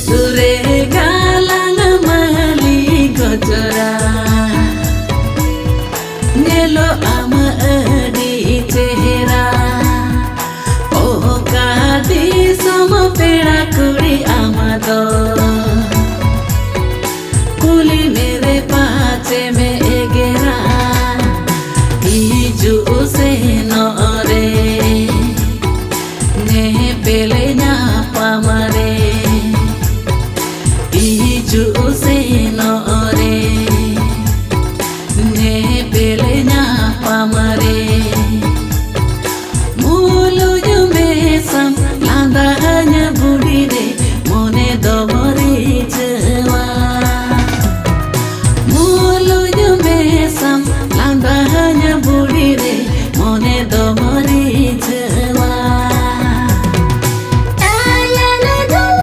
सुरे गालाङ महली गजरा नेलो आमा अडी चेहरा ओ कादी सम पेड़ा कुड़ी आमा दो